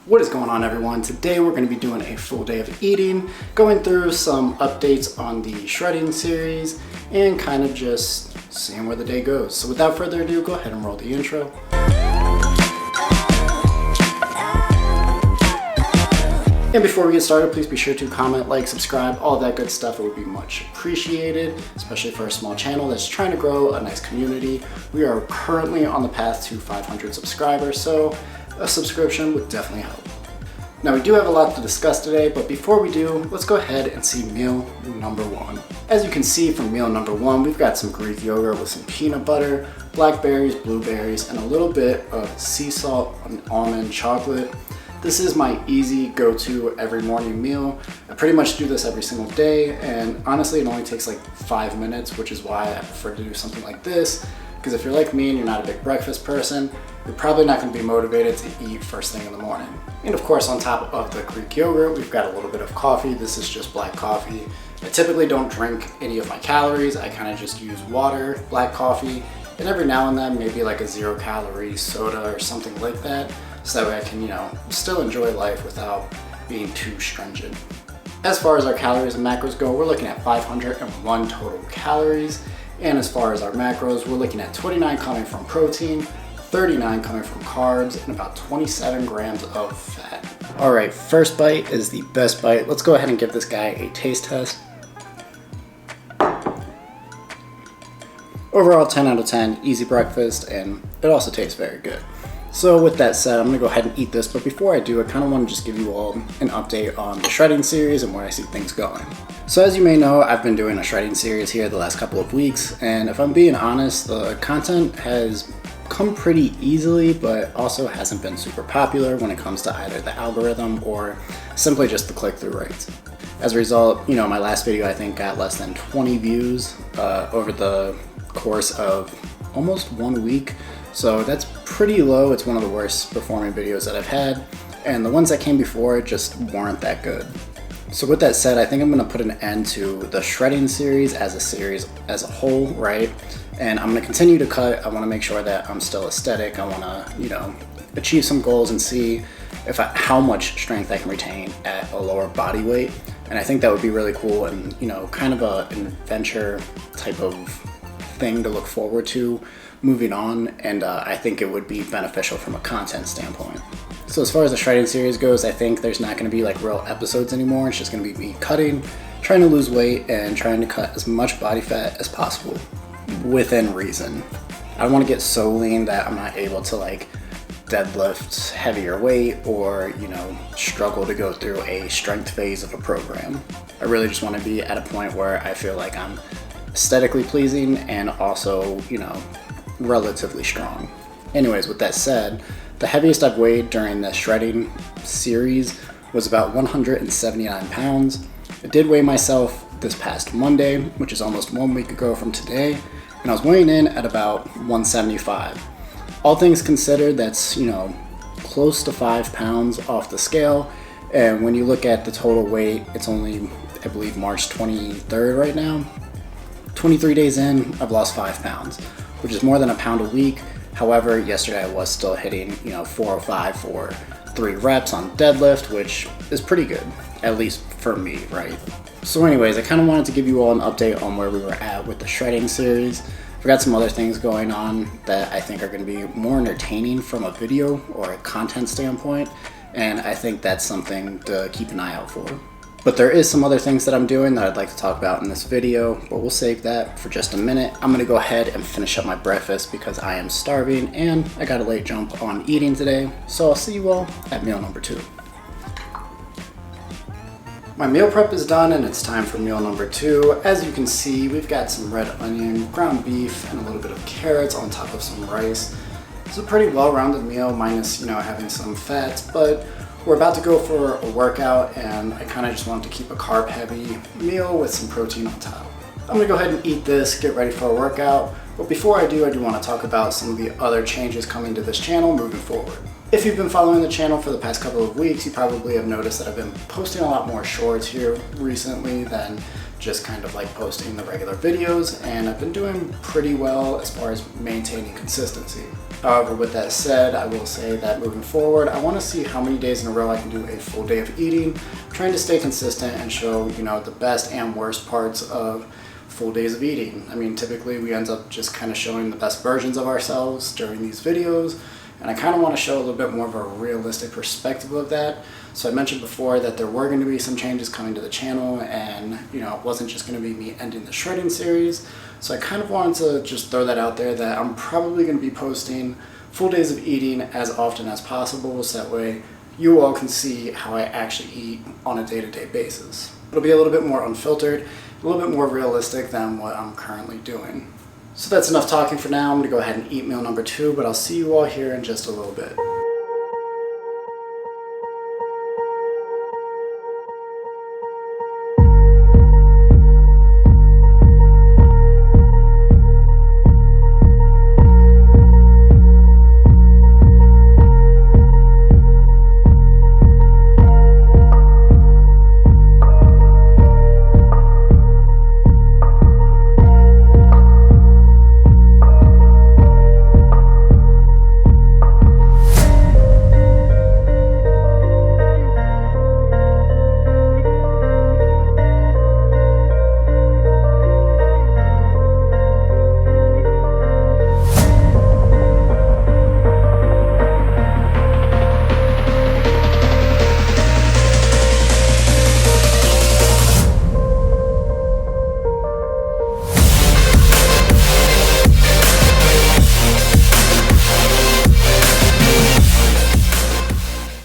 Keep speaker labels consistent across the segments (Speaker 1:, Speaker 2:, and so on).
Speaker 1: What is going on, everyone? Today we're going to be doing a full day of eating, going through some updates on the shredding series, and kind of just seeing where the day goes. So without further ado, go ahead and roll the intro. And before we get started, please be sure to comment, like, subscribe, all that good stuff. It would be much appreciated, especially for a small channel that's trying to grow a nice community. We are currently on the path to 500 subscribers, so a subscription would definitely help. Now, we do have a lot to discuss today, but before we do, let's go ahead and see meal number one. As you can see from meal number one, we've got some Greek yogurt with some peanut butter, blackberries, blueberries, and a little bit of sea salt and almond chocolate. This is my easy go-to every morning meal. I pretty much do this every single day, and honestly, it only takes like 5 minutes, which is why I prefer to do something like this. Because if you're like me and you're not a big breakfast person, you're probably not going to be motivated to eat first thing in the morning. And of course, on top of the Greek yogurt, we've got a little bit of coffee. This is just black coffee. I typically don't drink any of my calories. I kind of just use water, black coffee, and every now and then maybe like a 0-calorie soda or something like that. So that way I can, still enjoy life without being too stringent. As far as our calories and macros go, we're looking at 501 total calories. And as far as our macros, we're looking at 29 coming from protein, 39 coming from carbs, and about 27 grams of fat. All right, first bite is the best bite. Let's go ahead and give this guy a taste test. Overall, 10 out of 10, easy breakfast, and it also tastes very good. So with that said, I'm gonna go ahead and eat this, but before I do, I kind of want to just give you all an update on the shredding series and where I see things going. So as you may know, I've been doing a shredding series here the last couple of weeks, and if I'm being honest, the content has come pretty easily, but also hasn't been super popular when it comes to either the algorithm or simply just the click-through rates. As a result, my last video I think got less than 20 views over the course of almost 1 week. So that's pretty low. It's one of the worst performing videos that I've had, and the ones that came before it just weren't that good. So with that said, I think I'm gonna put an end to the shredding series as a whole, right? And I'm gonna continue to cut. I wanna make sure that I'm still aesthetic. I wanna, achieve some goals and see how much strength I can retain at a lower body weight. And I think that would be really cool and, kind of an adventure type of thing to look forward to moving on, and I think it would be beneficial from a content standpoint. So as far as the shredding series goes, I think there's not going to be like real episodes anymore. It's just going to be me cutting, trying to lose weight, and trying to cut as much body fat as possible within reason. I don't want to get so lean that I'm not able to like deadlift heavier weight or struggle to go through a strength phase of a program. I really just want to be at a point where I feel like I'm aesthetically pleasing and also relatively strong. Anyways, with that said, the heaviest I've weighed during the shredding series was about 179 pounds. I did weigh myself this past Monday, which is almost 1 week ago from today, and I was weighing in at about 175. All things considered, that's close to 5 pounds off the scale, and when you look at the total weight, it's only, I believe, March 23rd right now. 23 days in, I've lost 5 pounds, which is more than a pound a week. However, yesterday I was still hitting 405 for 3 reps on deadlift, which is pretty good, at least for me, right? So anyways, I kind of wanted to give you all an update on where we were at with the shredding series. I've got some other things going on that I think are going to be more entertaining from a video or a content standpoint, and I think that's something to keep an eye out for. But there is some other things that I'm doing that I'd like to talk about in this video, but we'll save that for just a minute. I'm gonna go ahead and finish up my breakfast because I am starving and I got a late jump on eating today. So I'll see you all at meal number 2. My meal prep is done and it's time for meal number 2. As you can see, we've got some red onion, ground beef, and a little bit of carrots on top of some rice. It's a pretty well-rounded meal, minus, having some fats, but we're about to go for a workout, and I kind of just wanted to keep a carb-heavy meal with some protein on top. I'm gonna go ahead and eat this, get ready for a workout, but before I do want to talk about some of the other changes coming to this channel moving forward. If you've been following the channel for the past couple of weeks, you probably have noticed that I've been posting a lot more shorts here recently than just kind of like posting the regular videos, and I've been doing pretty well as far as maintaining consistency. However, with that said, I will say that moving forward, I want to see how many days in a row I can do a full day of eating, trying to stay consistent and show, the best and worst parts of full days of eating. I mean, typically we end up just kind of showing the best versions of ourselves during these videos, and I kind of want to show a little bit more of a realistic perspective of that. So I mentioned before that there were going to be some changes coming to the channel, and it wasn't just going to be me ending the shredding series. So I kind of wanted to just throw that out there, that I'm probably going to be posting full days of eating as often as possible, so that way you all can see how I actually eat on a day-to-day basis. It'll be a little bit more unfiltered, a little bit more realistic than what I'm currently doing. So that's enough talking for now. I'm going to go ahead and eat meal number 2, but I'll see you all here in just a little bit.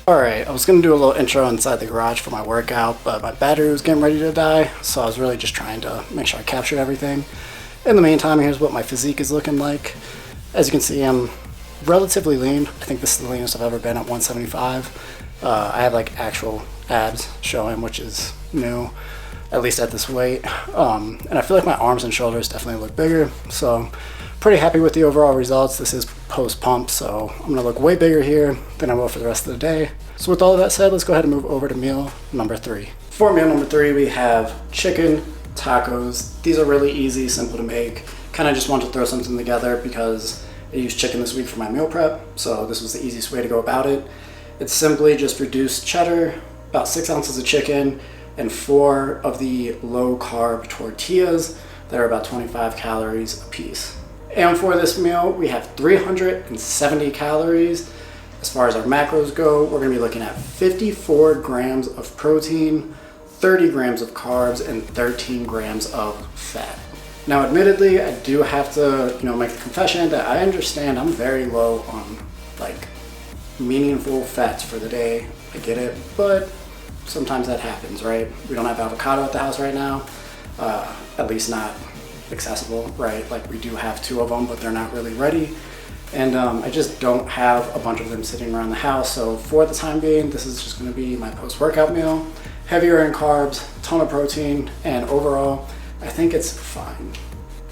Speaker 1: Alright, I was going to do a little intro inside the garage for my workout, but my battery was getting ready to die, so I was really just trying to make sure I captured everything. In the meantime, here's what my physique is looking like. As you can see, I'm relatively lean. I think this is the leanest I've ever been at 175. I have like actual abs showing, which is new, at least at this weight. And I feel like my arms and shoulders definitely look bigger, so pretty happy with the overall results. This is post-pump, so I'm going to look way bigger here than I will for the rest of the day. So with all of that said, let's go ahead and move over to meal number 3. For meal number 3, we have chicken tacos. These are really easy, simple to make. Kind of just want to throw something together because I used chicken this week for my meal prep, so this was the easiest way to go about it. It's simply just reduced cheddar, about 6 ounces of chicken, and 4 of the low-carb tortillas that are about 25 calories a piece. And for this meal, we have 370 calories. As far as our macros go, we're going to be looking at 54 grams of protein, 30 grams of carbs, and 13 grams of fat. Now, admittedly, I do have to, make a confession that I understand I'm very low on, meaningful fats for the day. I get it, but sometimes that happens, right? We don't have avocado at the house right now, at least not accessible, right? Like, we do have 2 of them, but they're not really ready, and I just don't have a bunch of them sitting around the house. So for the time being, this is just going to be my post-workout meal. Heavier in carbs, ton of protein, and overall I think it's fine.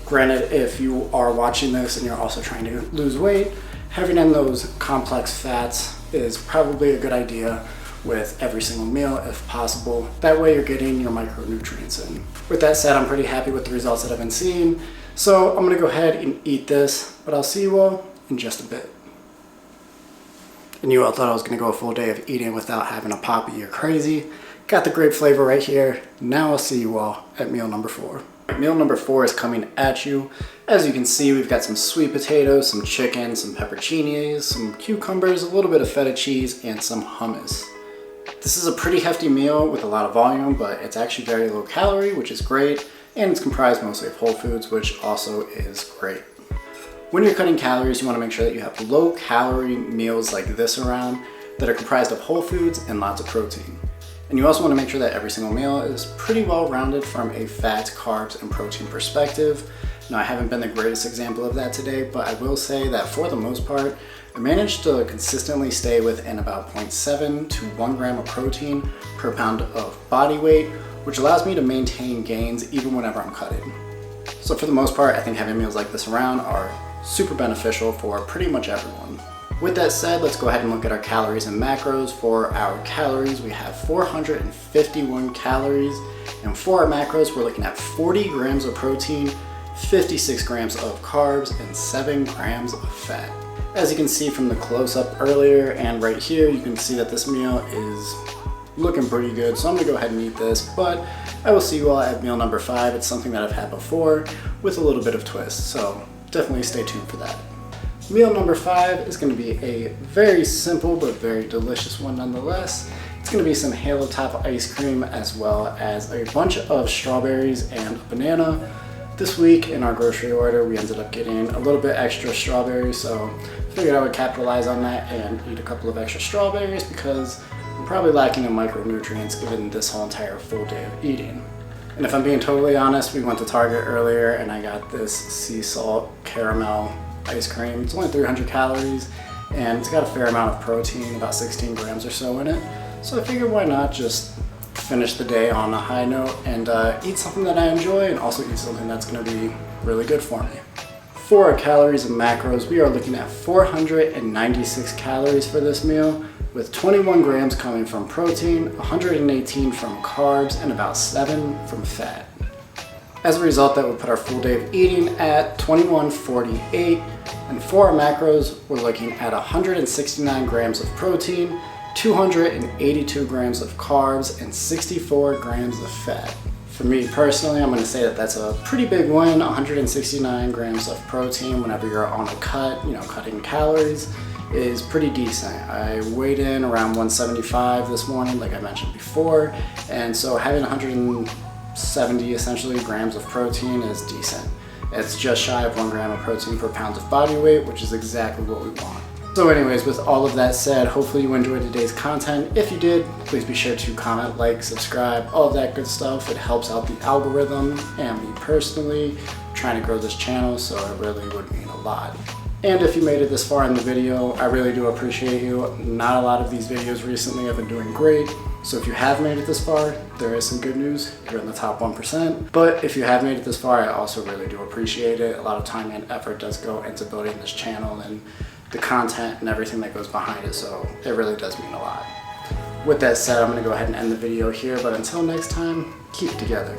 Speaker 1: Granted, if you are watching this and you're also trying to lose weight, having in those complex fats is probably a good idea with every single meal if possible. That way you're getting your micronutrients in. With that said, I'm pretty happy with the results that I've been seeing. So I'm gonna go ahead and eat this, but I'll see you all in just a bit. And you all thought I was gonna go a full day of eating without having a Poppi. You're crazy. Got the grape flavor right here. Now I'll see you all at meal number 4. Meal number 4 is coming at you. As you can see, we've got some sweet potatoes, some chicken, some pepperoncinis, some cucumbers, a little bit of feta cheese, and some hummus. This is a pretty hefty meal with a lot of volume, but it's actually very low calorie, which is great, and it's comprised mostly of whole foods, which also is great. When you're cutting calories, you want to make sure that you have low calorie meals like this around that are comprised of whole foods and lots of protein. And you also want to make sure that every single meal is pretty well rounded from a fat, carbs, and protein perspective. Now, I haven't been the greatest example of that today, but I will say that for the most part, I managed to consistently stay within about 0.7 to 1 gram of protein per pound of body weight, which allows me to maintain gains even whenever I'm cutting. So for the most part, I think having meals like this around are super beneficial for pretty much everyone. With that said, let's go ahead and look at our calories and macros. For our calories, we have 451 calories, and for our macros, we're looking at 40 grams of protein, 56 grams of carbs, and 7 grams of fat. As you can see from the close-up earlier and right here, you can see that this meal is looking pretty good, so I'm gonna go ahead and eat this, but I will see you all at meal number 5. It's something that I've had before with a little bit of twist, so definitely stay tuned for that. Meal number 5 is going to be a very simple but very delicious one nonetheless. It's going to be some Halo Top ice cream as well as a bunch of strawberries and a banana. This week in our grocery order we ended up getting a little bit extra strawberries, so I figured I would capitalize on that and eat a couple of extra strawberries because I'm probably lacking in micronutrients given this whole entire full day of eating. And if I'm being totally honest, we went to Target earlier and I got this sea salt caramel ice cream. It's only 300 calories and it's got a fair amount of protein, about 16 grams or so in it. So I figured why not just finish the day on a high note and eat something that I enjoy and also eat something that's going to be really good for me. For our calories and macros, we are looking at 496 calories for this meal, with 21 grams coming from protein, 118 from carbs, and about 7 from fat. As a result, that would put our full day of eating at 2148, and for our macros, we're looking at 169 grams of protein, 282 grams of carbs, and 64 grams of fat. For me personally, I'm going to say that that's a pretty big win. 169 grams of protein whenever you're on a cut, cutting calories is pretty decent. I weighed in around 175 this morning, like I mentioned before, and so having 170 essentially grams of protein is decent. It's just shy of 1 gram of protein per pound of body weight, which is exactly what we want. So anyways, with all of that said, hopefully you enjoyed today's content. If you did, please be sure to comment, like, subscribe, all of that good stuff. It helps out the algorithm and me personally trying to grow this channel, so it really would mean a lot. And if you made it this far in the video, I really do appreciate you. Not a lot of these videos recently have been doing great. So if you have made it this far, there is some good news. You're in the top 1%. But if you have made it this far, I also really do appreciate it. A lot of time and effort does go into building this channel and the content and everything that goes behind it. So it really does mean a lot. With that said, I'm gonna go ahead and end the video here. But until next time, keep it together.